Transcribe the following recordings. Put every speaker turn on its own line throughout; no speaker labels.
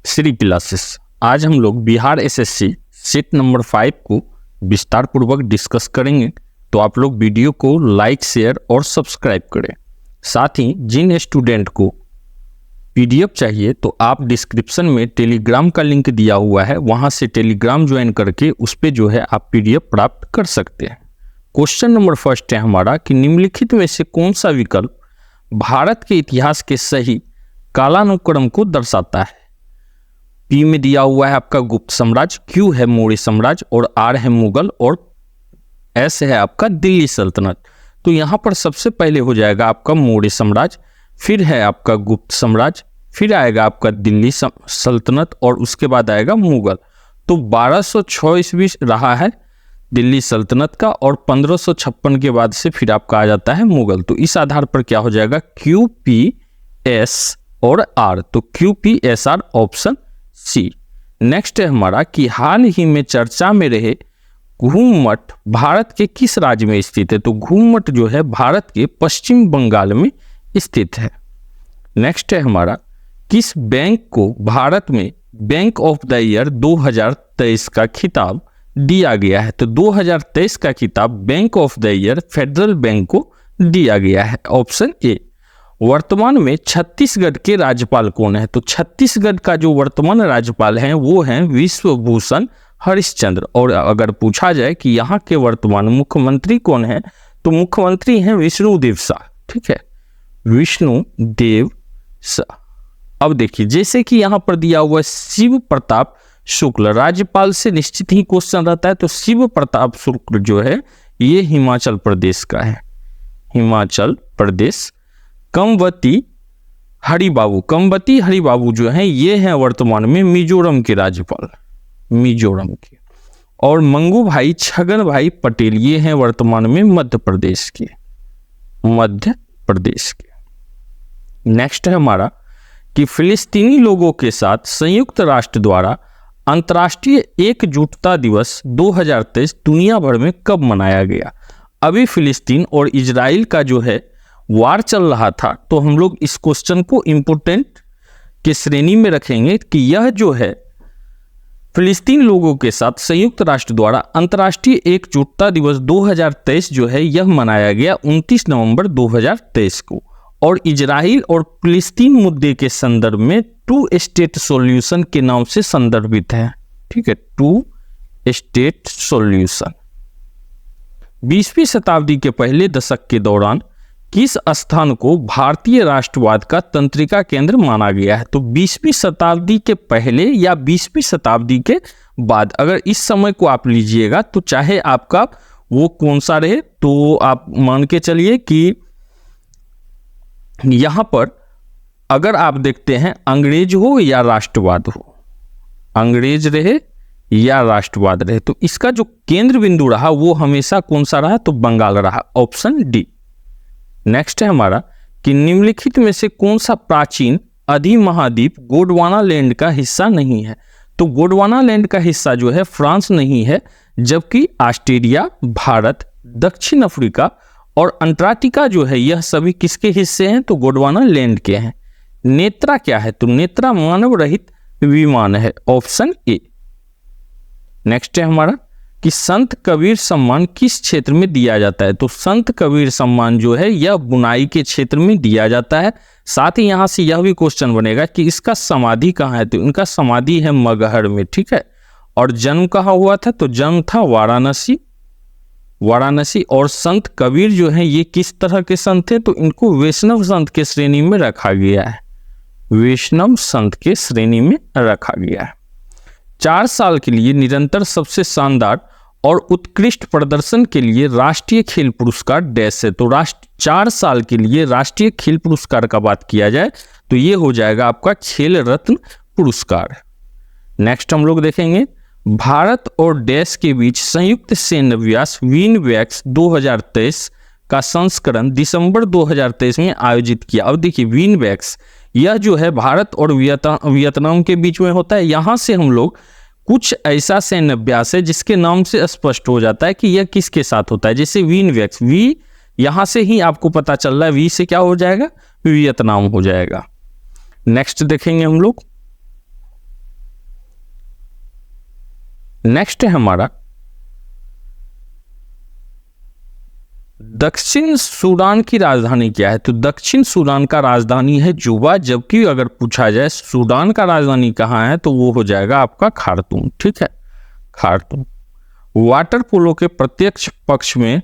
Shri classes. आज हम लोग बिहार एसएससी सेट नंबर 5 को विस्तार पूर्वक डिस्कस करेंगे, तो आप लोग वीडियो को लाइक, शेयर और सब्सक्राइब करें। साथ ही जिन स्टूडेंट को पीडीएफ चाहिए तो आप डिस्क्रिप्शन में टेलीग्राम का लिंक दिया हुआ है, वहां से टेलीग्राम ज्वाइन करके उस पर जो है आप पीडीएफ प्राप्त कर सकते हैं। क्वेश्चन नंबर फर्स्ट है हमारा कि निम्नलिखित में से कौन सा विकल्प भारत के इतिहास के सही कालानुक्रम को दर्शाता है। पी में दिया हुआ है आपका गुप्त साम्राज्य, क्यू है मौर्य साम्राज्य और आर है मुगल और एस है आपका दिल्ली सल्तनत। तो यहाँ पर सबसे पहले हो जाएगा आपका मौर्य साम्राज्य, फिर है आपका गुप्त साम्राज्य, फिर आएगा आपका दिल्ली सल्तनत और उसके बाद आएगा मुगल। तो 1206 ईस्वी रहा है दिल्ली सल्तनत का और 1556 के बाद से फिर आपका आ जाता है मुगल। तो इस आधार पर क्या हो जाएगा, क्यू पी एस और आर। तो Q P S R option C. Next है हमारा कि हाल ही में चर्चा में रहे घूममठ भारत के किस राज्य में स्थित है। तो घूममठ जो है भारत के पश्चिम बंगाल में स्थित है। नेक्स्ट है हमारा किस बैंक को भारत में बैंक ऑफ द ईयर 2023 का खिताब दिया गया है। तो 2023 का खिताब bank of the year federal bank को दिया गया है, ऑप्शन ए। वर्तमान में छत्तीसगढ़ के राज्यपाल कौन है। तो छत्तीसगढ़ का जो वर्तमान राज्यपाल हैं वो हैं विश्वभूषण हरिश्चंद्र। और अगर पूछा जाए कि यहाँ के वर्तमान मुख्यमंत्री कौन है, तो मुख्यमंत्री हैं विष्णुदेव साय। ठीक है, विष्णुदेव साय। अब देखिए, जैसे कि यहाँ पर दिया हुआ शिव प्रताप शुक्ल, राज्यपाल से निश्चित ही क्वेश्चन रहता है। तो शिव प्रताप शुक्ल जो है ये हिमाचल प्रदेश का है, हिमाचल प्रदेश। कंवती हरिबाबू जो हैं ये हैं वर्तमान में मिजोरम के राज्यपाल, मिजोरम के। और मंगू भाई छगन भाई पटेल ये हैं वर्तमान में मध्य प्रदेश के, मध्य प्रदेश के। नेक्स्ट है हमारा कि फिलिस्तीनी लोगों के साथ संयुक्त राष्ट्र द्वारा अंतर्राष्ट्रीय एकजुटता दिवस 2023 दुनिया भर में कब मनाया गया। अभी फिलिस्तीन और इजराइल का जो है वार चल रहा था, तो हम लोग इस क्वेश्चन को इंपोर्टेंट के श्रेणी में रखेंगे कि यह जो है फिलिस्तीन लोगों के साथ संयुक्त राष्ट्र द्वारा अंतर्राष्ट्रीय एकजुटता दिवस 2023 जो है यह मनाया गया 29 नवंबर 2023 को। और इजराइल और फिलिस्तीन मुद्दे के संदर्भ में टू स्टेट सॉल्यूशन के नाम से संदर्भित है। ठीक है, टू स्टेट सॉल्यूशन। 20वीं शताब्दी के पहले दशक के दौरान किस स्थान को भारतीय राष्ट्रवाद का तंत्रिका केंद्र माना गया है। तो 20वीं शताब्दी के पहले या 20वीं शताब्दी के बाद, अगर इस समय को आप लीजिएगा तो चाहे आपका वो कौन सा रहे, तो आप मान के चलिए कि यहां पर अगर आप देखते हैं अंग्रेज हो या राष्ट्रवाद हो, अंग्रेज रहे या राष्ट्रवाद रहे, तो इसका जो केंद्र बिंदु रहा वो हमेशा कौन सा रहा, तो बंगाल रहा, ऑप्शन डी। नेक्स्ट है हमारा कि निम्नलिखित में से कौन सा प्राचीन अधिमहाद्वीप गोंडवाना लैंड का हिस्सा नहीं है। तो गोंडवाना लैंड का हिस्सा जो है फ्रांस नहीं है, जबकि ऑस्ट्रेलिया, भारत, दक्षिण अफ्रीका और अंटार्कटिका जो है यह सभी किसके हिस्से हैं, तो गोंडवाना लैंड के हैं। नेत्रा क्या है, तो नेत्रा मानव रहित विमान है, ऑप्शन ए। नेक्स्ट है हमारा कि संत कबीर सम्मान किस क्षेत्र में दिया जाता है। तो संत कबीर सम्मान जो है यह बुनाई के क्षेत्र में दिया जाता है। साथ ही यहां से यह भी क्वेश्चन बनेगा कि इसका समाधि कहाँ है। तो इनका समाधि है मगहर में। ठीक है, और जन्म कहाँ हुआ था, तो जन्म था वाराणसी, वाराणसी। और संत कबीर जो है ये किस तरह के संत थे, तो इनको वैष्णव संत के श्रेणी में रखा गया है, वैष्णव संत के श्रेणी में रखा गया है। 4 साल के लिए निरंतर सबसे शानदार और उत्कृष्ट प्रदर्शन के लिए राष्ट्रीय खेल पुरस्कार डैश है। तो 4 साल के लिए राष्ट्रीय खेल पुरस्कार का बात किया जाए तो ये हो जाएगा आपका खेल रत्न पुरस्कार। नेक्स्ट हम लोग देखेंगे भारत और डैश के बीच संयुक्त सैन्य अभ्यास विनवैक्स 2023 का संस्करण दिसंबर 2023 में आयोजित किया। अब देखिए विनवैक्स यह जो है भारत और वियतनाम के बीच में होता है। यहाँ से हम लोग कुछ ऐसा सैन्य अभ्यास है जिसके नाम से स्पष्ट हो जाता है कि यह किसके साथ होता है। जैसे विनवैक्स, वी यहाँ से ही आपको पता चल रहा है, वी से क्या हो जाएगा, वियतनाम हो जाएगा। नेक्स्ट देखेंगे हम लोग नेक्स्ट है हमारा दक्षिण सूडान की राजधानी क्या है। तो दक्षिण सूडान का राजधानी है जुबा, जबकि अगर पूछा जाए सूडान का राजधानी कहाँ है तो वो हो जाएगा आपका खार्तूम। ठीक है, खार्तूम। वाटर पोलो के प्रत्यक्ष पक्ष में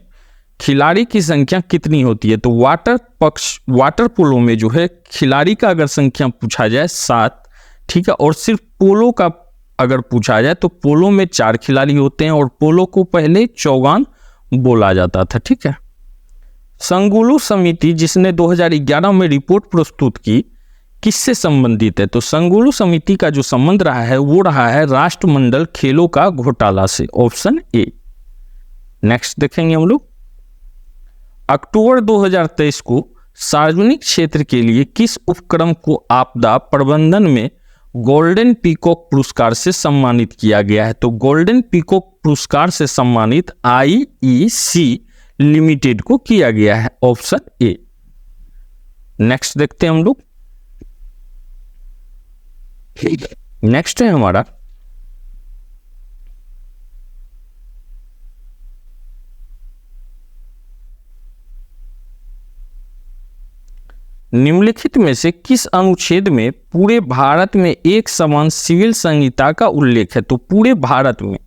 खिलाड़ी की संख्या कितनी होती है। तो वाटर पोलो में जो है खिलाड़ी का अगर संख्या पूछा जाए 7। ठीक है, और सिर्फ पोलो का अगर पूछा जाए तो पोलो में 4 खिलाड़ी होते हैं और पोलो को पहले चौगान बोला जाता था। ठीक है, संगुलु समिति जिसने 2011 में रिपोर्ट प्रस्तुत की किससे संबंधित है। तो संगुलु समिति का जो संबंध रहा है वो रहा है राष्ट्रमंडल खेलों का घोटाला से, ऑप्शन ए। नेक्स्ट देखेंगे हम लोग, अक्टूबर 2023 को सार्वजनिक क्षेत्र के लिए किस उपक्रम को आपदा प्रबंधन में गोल्डन पीकॉक पुरस्कार से सम्मानित किया गया है। तो गोल्डन पीकॉक पुरस्कार से सम्मानित IEC लिमिटेड को किया गया है, ऑप्शन ए। नेक्स्ट देखते हैं हम लोग, नेक्स्ट है हमारा निम्नलिखित में से किस अनुच्छेद में पूरे भारत में एक समान सिविल संहिता का उल्लेख है। तो पूरे भारत में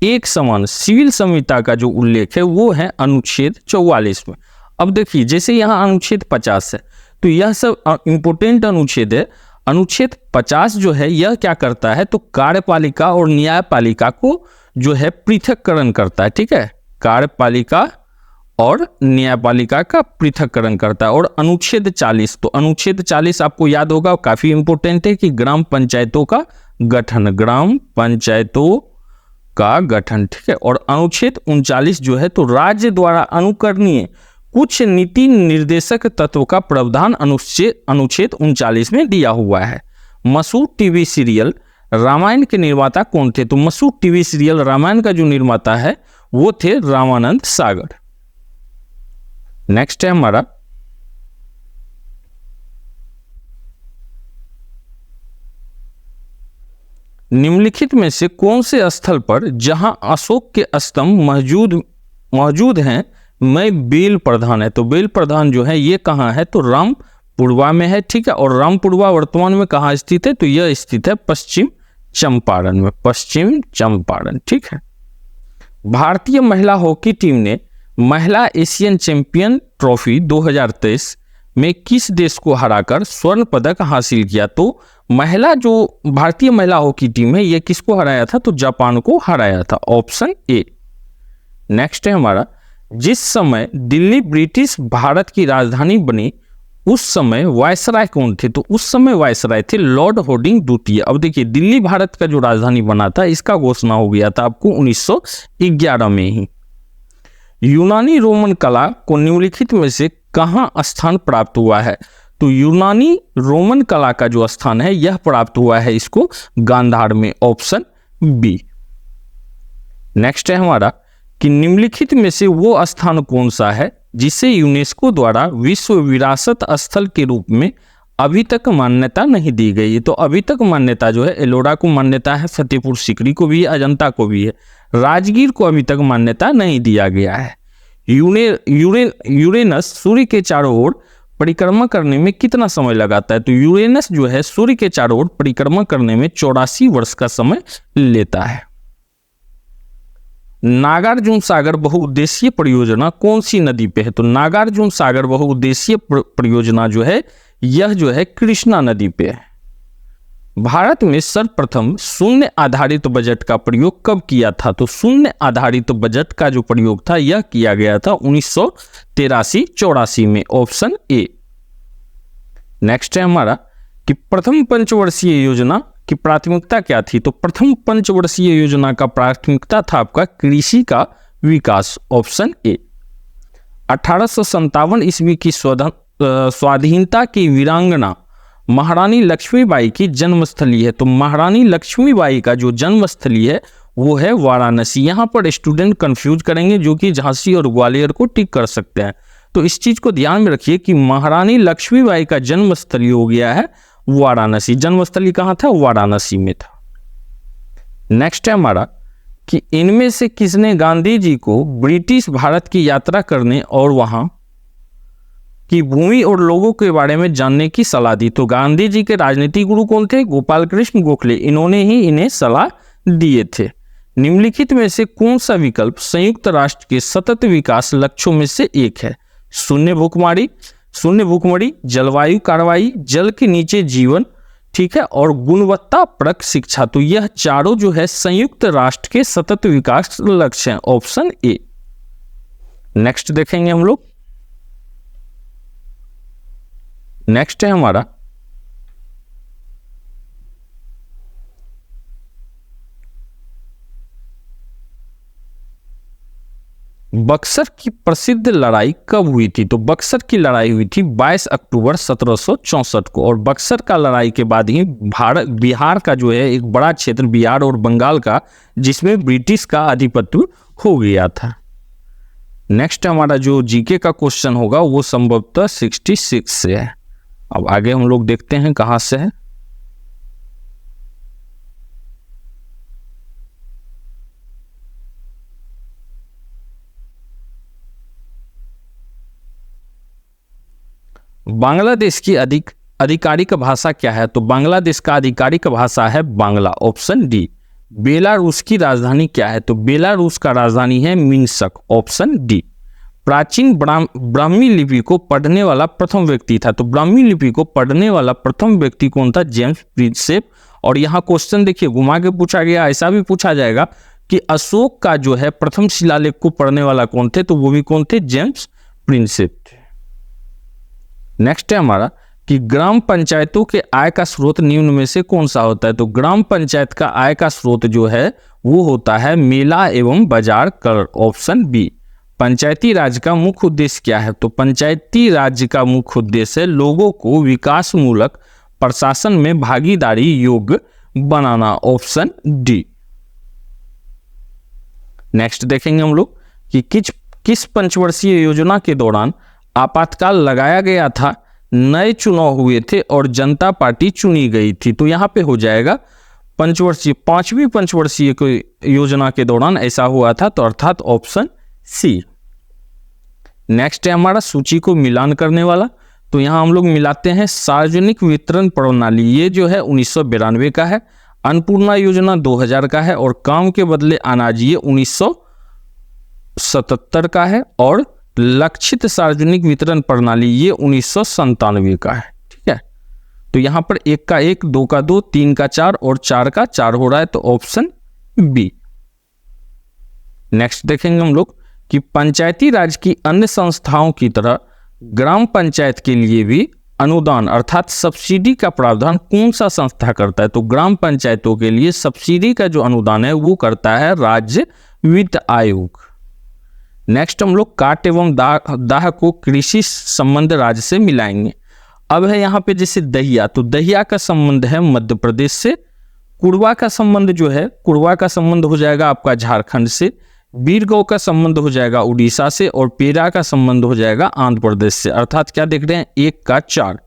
एक समान सिविल संहिता का जो उल्लेख है वो है अनुच्छेद 44 में। अब देखिए जैसे यहाँ अनुच्छेद 50 है तो यह सब इंपोर्टेंट अनुच्छेद है। अनुच्छेद 50 जो है यह क्या करता है तो कार्यपालिका और न्यायपालिका को जो है पृथककरण करता है। ठीक है, कार्यपालिका और न्यायपालिका का पृथककरण करता है। और अनुच्छेद 40, तो अनुच्छेद 40 आपको याद होगा काफी इंपोर्टेंट है कि ग्राम पंचायतों का गठन, ग्राम पंचायतों का गठन। ठीक है, और अनुच्छेद 39 जो है तो राज्य द्वारा अनुकरणीय कुछ नीति निर्देशक तत्व का प्रावधान अनुच्छेद 39 में दिया हुआ है। मशहूर टीवी सीरियल रामायण के निर्माता कौन थे। तो मशहूर टीवी सीरियल रामायण का जो निर्माता है वो थे रामानंद सागर। नेक्स्ट है हमारा निम्नलिखित में से कौन से स्थल पर जहां अशोक के स्तंभ मौजूद हैं में बेल प्रधान है। तो बेल प्रधान जो है ये कहाँ है तो रामपुरवा में है। ठीक है, और रामपुरवा वर्तमान में कहाँ स्थित है तो यह स्थित है पश्चिम चंपारण में, पश्चिम चंपारण। ठीक है, भारतीय महिला हॉकी टीम ने महिला एशियन चैंपियन ट्रॉफी 2023 में किस देश को हराकर स्वर्ण पदक हासिल किया। तो भारतीय महिला हॉकी टीम है ये किसको हराया था तो जापान को हराया था, ऑप्शन ए। नेक्स्ट है हमारा जिस समय दिल्ली ब्रिटिश भारत की राजधानी बनी उस समय वायसराय कौन थे। तो उस समय वायसराय थे लॉर्ड हार्डिंग द्वितीय। अब देखिए दिल्ली भारत का जो राजधानी बना था इसका घोषणा हो गया था आपको 1911 में ही। यूनानी रोमन कला को निम्नलिखित में से कहाँ स्थान प्राप्त हुआ है। तो यूनानी रोमन कला का जो स्थान है यह प्राप्त हुआ है इसको गांधार में, ऑप्शन बी। नेक्स्ट है हमारा कि निम्नलिखित में से वो स्थान कौन सा है जिसे यूनेस्को द्वारा विश्व विरासत स्थल के रूप में अभी तक मान्यता नहीं दी गई है। तो अभी तक मान्यता जो है एलोरा को मान्यता है, फतेहपुर सीकरी को भी है, अजंता को भी है, राजगीर को अभी तक मान्यता नहीं दिया गया है। यूरेनस सूर्य के चारों ओर परिक्रमा करने में कितना समय लगाता है। तो यूरेनस जो है सूर्य के चारों ओर परिक्रमा करने में 84 वर्ष का समय लेता है। नागार्जुन सागर बहुउद्देशीय परियोजना कौन सी नदी पे है। तो नागार्जुन सागर बहुउद्देशीय परियोजना जो है यह जो है कृष्णा नदी पे है। भारत में सर्वप्रथम शून्य आधारित बजट का प्रयोग कब किया था। तो शून्य आधारित बजट का जो प्रयोग था यह किया गया था 1983-84 में, ऑप्शन ए। नेक्स्ट है हमारा कि प्रथम पंचवर्षीय योजना की प्राथमिकता क्या थी। तो प्रथम पंचवर्षीय योजना का प्राथमिकता था आपका कृषि का विकास, ऑप्शन ए। 1857 ईस्वी की स्वाधीनता की वीरांगना महारानी लक्ष्मीबाई की जन्मस्थली है। तो महारानी लक्ष्मीबाई का जो जन्मस्थली है वो है वाराणसी। यहाँ पर स्टूडेंट कंफ्यूज करेंगे जो कि झांसी और ग्वालियर को टिक कर सकते हैं। तो इस चीज को ध्यान में रखिए कि महारानी लक्ष्मीबाई का जन्मस्थली हो गया है वाराणसी। जन्मस्थली कहाँ था, वाराणसी में था। नेक्स्ट है हमारा कि इनमें से किसने गांधी जी को ब्रिटिश भारत की यात्रा करने और वहां की भूमि और लोगों के बारे में जानने की सलाह दी? तो गांधी जी के राजनीतिक गुरु कौन थे? गोपाल कृष्ण गोखले। इन्होंने ही इन्हें सलाह दिए थे। निम्नलिखित में से कौन सा विकल्प संयुक्त राष्ट्र के सतत विकास लक्ष्यों में से एक है? शून्य भूखमरी, जलवायु कार्रवाई, जल के नीचे जीवन, ठीक है, और गुणवत्ता परक शिक्षा। तो यह चारों जो है संयुक्त राष्ट्र के सतत विकास लक्ष्य हैं, ऑप्शन ए। नेक्स्ट देखेंगे हम लोग। नेक्स्ट है हमारा बक्सर की प्रसिद्ध लड़ाई कब हुई थी? तो बक्सर की लड़ाई हुई थी 22 अक्टूबर 1764 को। और बक्सर का लड़ाई के बाद ही बिहार का जो है एक बड़ा क्षेत्र, बिहार और बंगाल का, जिसमें ब्रिटिश का आधिपत्य हो गया था। नेक्स्ट हमारा जो जीके का क्वेश्चन होगा वो संभवतः 66 से है। अब आगे हम लोग देखते हैं कहां से है। बांग्लादेश की आधिकारिक भाषा क्या है? तो बांग्लादेश का आधिकारिक भाषा है बांग्ला, ऑप्शन डी। बेलारूस की राजधानी क्या है? तो बेलारूस का राजधानी है मिन्स्क, ऑप्शन डी। प्राचीन ब्राह्मी लिपि को पढ़ने वाला प्रथम व्यक्ति था? तो ब्राह्मी लिपि को पढ़ने वाला प्रथम व्यक्ति कौन था? James Prinsep. और यहाँ क्वेश्चन देखिए घुमा के पूछा गया, ऐसा भी पूछा जाएगा कि अशोक का जो है प्रथम शिलालेख को पढ़ने वाला कौन थे? तो वो भी कौन थे? जेम्स प्रिंसेप थे। नेक्स्ट है हमारा कि ग्राम पंचायतों के आय का स्रोत निम्न में से कौन सा होता है? तो ग्राम पंचायत का आय का स्रोत जो है वो होता है मेला एवं बाजार कर, ऑप्शन बी। पंचायती राज का मुख्य उद्देश्य क्या है? तो पंचायती राज का मुख्य उद्देश्य है लोगों को विकास मूलक प्रशासन में भागीदारी योग्य बनाना, ऑप्शन डी। नेक्स्ट देखेंगे हम लोग कि किस पंचवर्षीय योजना के दौरान आपातकाल लगाया गया था, नए चुनाव हुए थे और जनता पार्टी चुनी गई थी? तो यहां पे हो जाएगा पांचवी पंचवर्षीय योजना के दौरान ऐसा हुआ था, तो अर्थात ऑप्शन सी। नेक्स्ट है हमारा सूची को मिलान करने वाला। तो यहां हम लोग मिलाते हैं सार्वजनिक वितरण प्रणाली, ये जो है 1992 का है, अन्नपूर्णा योजना 2000 का है, और काम के बदले अनाज ये 1977 का है, और लक्षित सार्वजनिक वितरण प्रणाली ये 1997 का है। ठीक है, तो यहां पर 1 का 1, 2 का 2, 3 का 4 और 4 का 4 हो रहा है, तो ऑप्शन बी। नेक्स्ट देखेंगे हम लोग कि पंचायती राज की अन्य संस्थाओं की तरह ग्राम पंचायत के लिए भी अनुदान अर्थात सब्सिडी का प्रावधान कौन सा संस्था करता है? तो ग्राम पंचायतों के लिए सब्सिडी का जो अनुदान है वो करता है राज्य वित्त आयोग। नेक्स्ट हम लोग काट एवं दाह को कृषि संबंध राज्य से मिलाएंगे। अब है यहाँ पे जैसे दहिया, तो दहिया का संबंध है मध्य प्रदेश से, कुड़वा का संबंध जो है कुड़वा का संबंध हो जाएगा आपका झारखंड से, बीरगौ का संबंध हो जाएगा उड़ीसा से, और पेरा का संबंध हो जाएगा आंध्र प्रदेश से। अर्थात क्या देख रहे हैं? 1 का 4,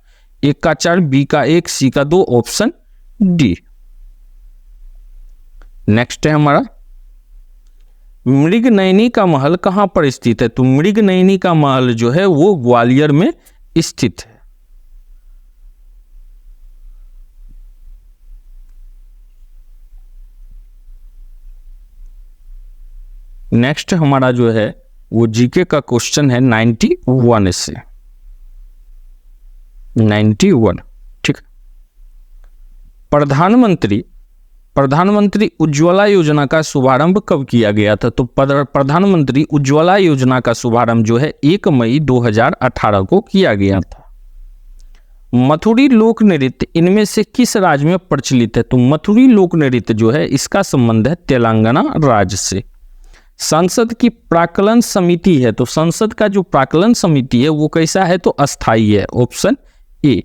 1 का 4, बी का 1, सी का 2, ऑप्शन डी। नेक्स्ट है हमारा मृगनयनी का महल कहां पर स्थित है? तो मृगनयनी का महल जो है वो ग्वालियर में स्थित है। नेक्स्ट हमारा जो है वो जीके का क्वेश्चन है 91 से 91। ठीक, प्रधानमंत्री उज्ज्वला योजना का शुभारंभ कब किया गया था? तो प्रधानमंत्री उज्ज्वला योजना का शुभारंभ जो है 1 मई 2018 को किया गया था। मथुरी लोक नृत्य इनमें से किस राज्य में प्रचलित है? तो मथुरी लोक नृत्य जो है इसका संबंध है तेलंगाना राज्य से। संसद की प्राक्कलन समिति है, तो संसद का जो प्राक्कलन समिति है वो कैसा है? तो अस्थाई है, ऑप्शन ए।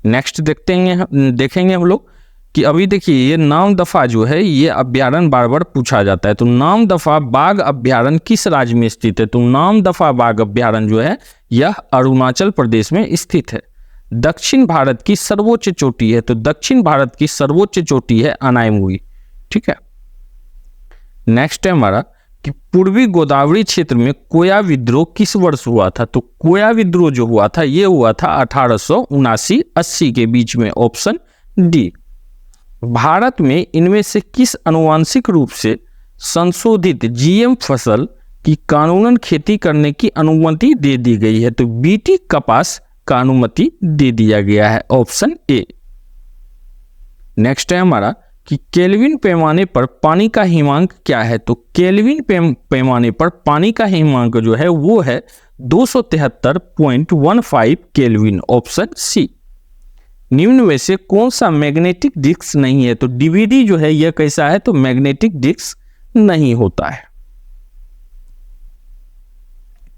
नेक्स्ट देखेंगे हम लोग कि अभी देखिए ये नाम दफा जो है ये अभ्यारण्य बार बार पूछा जाता है। तो नाम दफा बाघ अभ्यारण्य किस राज्य में स्थित है? तो नाम दफा बाघ अभ्यारण्य जो है यह अरुणाचल प्रदेश में स्थित है। दक्षिण भारत की सर्वोच्च चोटी है, तो दक्षिण भारत की सर्वोच्च चोटी है अनायमुई। ठीक है, नेक्स्ट है हमारा कि पूर्वी गोदावरी क्षेत्र में कोया विद्रोह किस वर्ष हुआ था। तो कोया विद्रोह जो हुआ था ये हुआ था 1879-80 के बीच में, ऑप्शन डी। भारत में इनमें से किस अनुवांशिक रूप से संशोधित जीएम फसल की कानूनन खेती करने की अनुमति दे दी गई है। तो बीटी कपास का अनुमति दे दिया गया है, ऑप्शन ए। नेक्स्ट है हमारा कि केल्विन पैमाने पर पानी का हिमांक क्या है। तो केल्विन पैमाने पर पानी का हिमांक जो है वो है 273.15 केल्विन, ऑप्शन सी। निम्न में से कौन सा मैग्नेटिक डिस्क नहीं है। तो डीवीडी जो है यह कैसा है, तो मैग्नेटिक डिस्क नहीं होता है।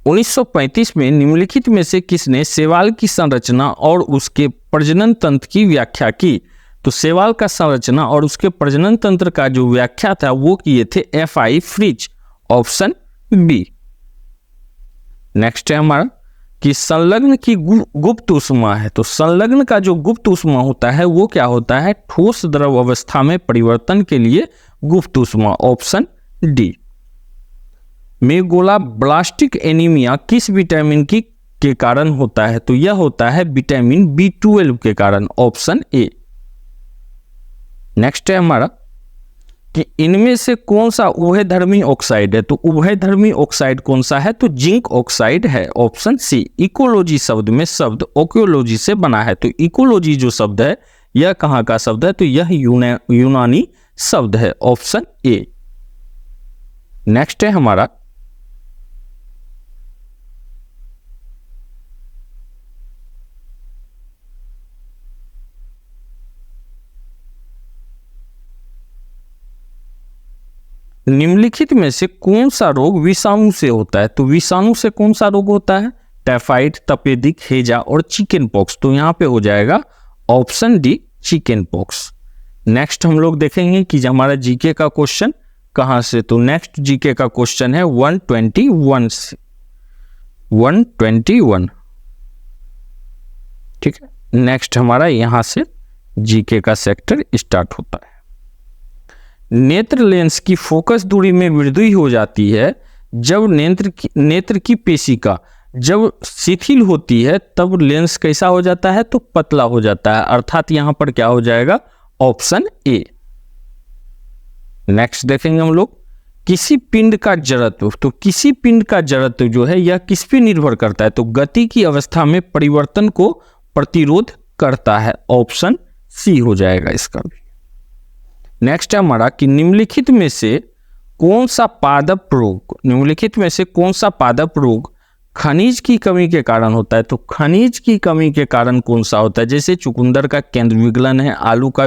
1935 में निम्नलिखित में से किसने शैवाल की संरचना और उसके प्रजनन तंत्र की व्याख्या की। तो शैवाल का संरचना और उसके प्रजनन तंत्र का जो व्याख्या था वो किए थे एफआई फ्रिज, ऑप्शन बी। नेक्स्ट है हमारा कि संलग्न की गुप्त ऊष्मा है। तो संलग्न का जो गुप्त ऊष्मा होता है वो क्या होता है, ठोस द्रव अवस्था में परिवर्तन के लिए गुप्त ऊष्मा, ऑप्शन डी। मेगोला ब्लास्टिक एनीमिया किस विटामिन के कारण होता है। तो यह होता है विटामिन B12 के कारण, ऑप्शन ए। नेक्स्ट है हमारा कि इनमें से कौन सा उभयधर्मी ऑक्साइड है। तो उभयधर्मी ऑक्साइड कौन सा है, तो जिंक ऑक्साइड है, ऑप्शन सी। इकोलॉजी शब्द में शब्द ओक्योलॉजी से बना है। तो इकोलॉजी जो शब्द है यह कहाँ का शब्द है, तो यह यूनानी शब्द है, ऑप्शन ए। नेक्स्ट है हमारा निम्नलिखित में से कौन सा रोग विषाणु से होता है। तो विषाणु से कौन सा रोग होता है, टाइफाइड, तपेदिक, हैजा और चिकन पॉक्स। तो यहाँ पे हो जाएगा option D, chicken pox. Next हम लोग देखेंगे कि हमारा जीके का क्वेश्चन कहाँ से। तो नेक्स्ट जीके का क्वेश्चन है 121 से 121, ठीक है। नेक्स्ट हमारा यहाँ से जीके का सेक्टर स्टार्ट होता है। नेत्र लेंस की फोकस दूरी में वृद्धि हो जाती है जब नेत्र की पेशिका जब शिथिल होती है, तब लेंस कैसा हो जाता है, तो पतला हो जाता है, अर्थात यहां पर क्या हो जाएगा, ऑप्शन ए। नेक्स्ट देखेंगे हम लोग किसी पिंड का जड़त्व। तो किसी पिंड का जड़त्व जो है यह किस पे निर्भर करता है, तो गति की अवस्था में परिवर्तन को प्रतिरोध करता है, ऑप्शन सी हो जाएगा इसका भी। नेक्स्ट है हमारा कि निम्नलिखित में से कौन सा पादप रोग खनिज की कमी के कारण होता है। तो खनिज की कमी के कारण कौन सा होता है, जैसे चुकंदर का केंद्र विगलन है, आलू का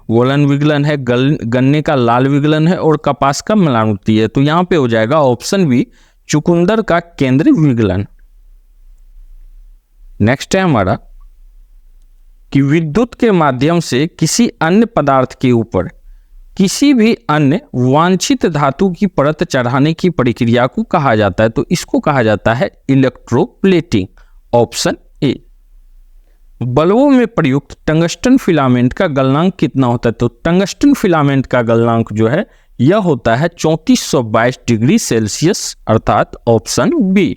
वोलन विगलन है, गन्ने का लाल विगलन है और कपास का म्लानवृत्ति है। तो यहाँ पे हो जाएगा ऑप्शन बी, चुकंदर का केंद्र विगलन। नेक्स्ट है हमारा कि विद्युत के माध्यम से किसी अन्य पदार्थ के ऊपर किसी भी अन्य वांछित धातु की परत चढ़ाने की प्रक्रिया को कहा जाता है। तो इसको कहा जाता है इलेक्ट्रोप्लेटिंग, ऑप्शन ए। बल्बों में प्रयुक्त टंगस्टन फिलामेंट का गलनांक कितना होता है। तो टंगस्टन फिलामेंट का गलनांक जो है यह होता है 3422 डिग्री सेल्सियस, अर्थात ऑप्शन बी।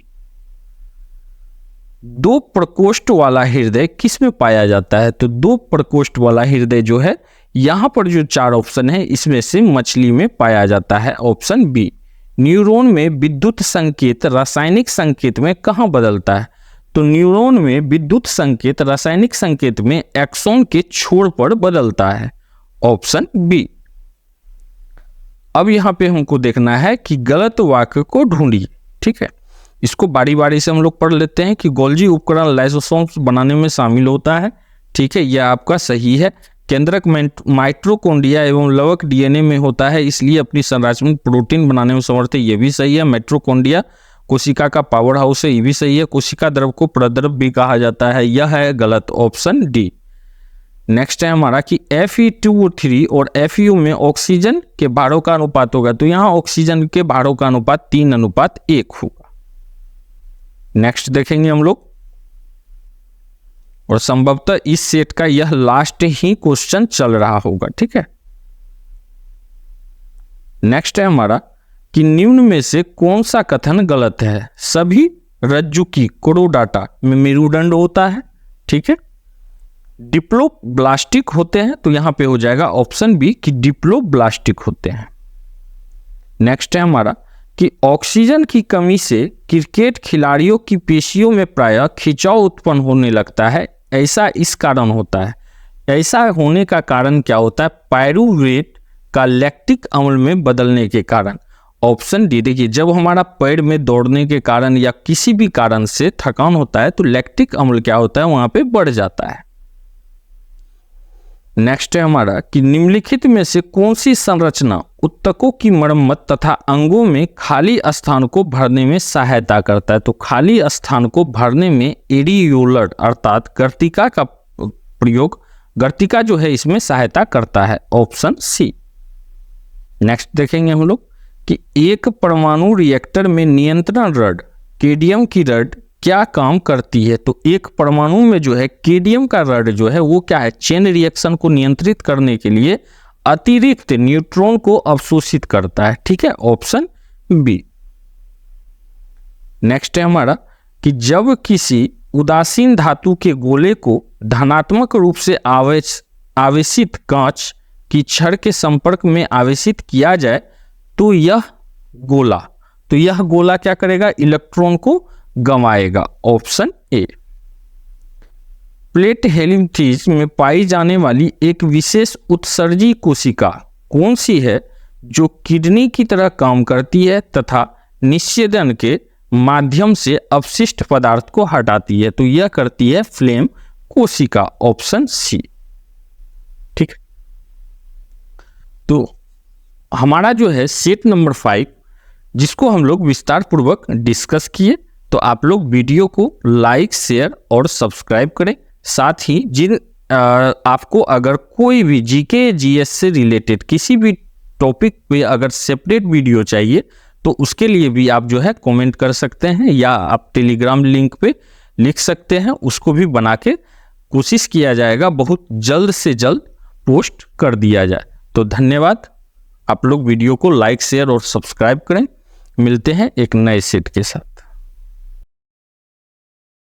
दो प्रकोष्ठ वाला हृदय किस में पाया जाता है। तो दो प्रकोष्ठ वाला हृदय जो है यहां पर जो चार ऑप्शन है इसमें से मछली में पाया जाता है, ऑप्शन बी। न्यूरॉन में विद्युत संकेत रासायनिक संकेत में कहां बदलता है। तो न्यूरॉन में विद्युत संकेत रासायनिक संकेत में एक्सॉन के छोर पर बदलता है, ऑप्शन बी। अब यहां पे हमको देखना है कि गलत वाक्य को ढूंढिए, ठीक है। इसको बारी बारी से हम लोग पढ़ लेते हैं कि गोल्जी उपकरण लाइसोसोम्स बनाने में शामिल होता है, ठीक है, यह आपका सही है। केंद्रक माइटोकॉन्ड्रिया एवं लवक डीएनए में होता है, इसलिए अपनी संरचना प्रोटीन बनाने में समर्थ है, यह भी सही है। माइटोकॉन्ड्रिया कोशिका का पावर हाउस है, ये भी सही है। कोशिका द्रव को प्रद्रव भी कहा जाता है, यह है गलत, ऑप्शन डी। नेक्स्ट है हमारा कि Fe2O3 और FeO में ऑक्सीजन के भारों का अनुपात होगा। तो यहाँ ऑक्सीजन के भारों का अनुपात 3:1 होगा। नेक्स्ट देखेंगे हम लोग, और संभवतः इस सेट का यह लास्ट ही क्वेश्चन चल रहा होगा, ठीक है। नेक्स्ट है हमारा कि निम्न में से कौन सा कथन गलत है। सभी रज्जु की कोरोडाटा में मेरुदंड होता है, ठीक है। डिप्लोब्लास्टिक होते हैं, तो यहां पे हो जाएगा ऑप्शन बी कि डिप्लोब्लास्टिक होते हैं। नेक्स्ट है हमारा कि ऑक्सीजन की कमी से क्रिकेट खिलाड़ियों की पेशियों में प्रायः खिंचाव उत्पन्न होने लगता है, ऐसा इस कारण होता है। ऐसा होने का कारण क्या होता है? पायरूवेट का लैक्टिक अम्ल में बदलने के कारण। ऑप्शन डी देखिए, जब हमारा पैर में दौड़ने के कारण या किसी भी कारण से थकान होता है तो लैक्टिक अम्ल क्या होता है, वहां पे बढ़ जाता है। नेक्स्ट है हमारा कि निम्नलिखित में से कौन सी संरचना उत्तकों की मरम्मत तथा अंगों में खाली स्थान को भरने में सहायता करता है। तो खाली स्थान को भरने में एरियोलर अर्थात गर्तिका का प्रयोग, गर्तिका जो है इसमें सहायता करता है, ऑप्शन सी। नेक्स्ट देखेंगे हम लोग कि एक परमाणु रिएक्टर में नियंत्रण रड केडियम की रड क्या काम करती है। तो एक परमाणु में जो है केडियम का रड जो है वो क्या है, चेन रिएक्शन को नियंत्रित करने के लिए अतिरिक्त न्यूट्रॉन को अवशोषित करता है, ठीक है, ऑप्शन बी। नेक्स्ट है हमारा कि जब किसी उदासीन धातु के गोले को धनात्मक रूप से आवेशित कांच की छड़ के संपर्क में आवेशित किया जाए तो यह गोला क्या करेगा, इलेक्ट्रॉन को गंवाएगा, ऑप्शन ए। प्लेट हेलिम्थीज में पाई जाने वाली एक विशेष उत्सर्जी कोशिका कौन सी है जो किडनी की तरह काम करती है तथा निस्येदन के माध्यम से अपशिष्ट पदार्थ को हटाती है। तो यह करती है फ्लेम कोशिका, ऑप्शन सी, ठीक। तो हमारा जो है सेट नंबर 5 जिसको हम लोग विस्तार पूर्वक डिस्कस किए, तो आप लोग वीडियो को लाइक, शेयर और सब्सक्राइब करें। साथ ही जिन आपको अगर कोई भी जीके जीएस से रिलेटेड किसी भी टॉपिक पे अगर सेपरेट वीडियो चाहिए तो उसके लिए भी आप जो है कमेंट कर सकते हैं या आप टेलीग्राम लिंक पे लिख सकते हैं, उसको भी बना के कोशिश किया जाएगा बहुत जल्द से जल्द पोस्ट कर दिया जाए। तो धन्यवाद, आप लोग वीडियो को लाइक, शेयर और सब्सक्राइब करें। मिलते हैं एक नए सेट के साथ।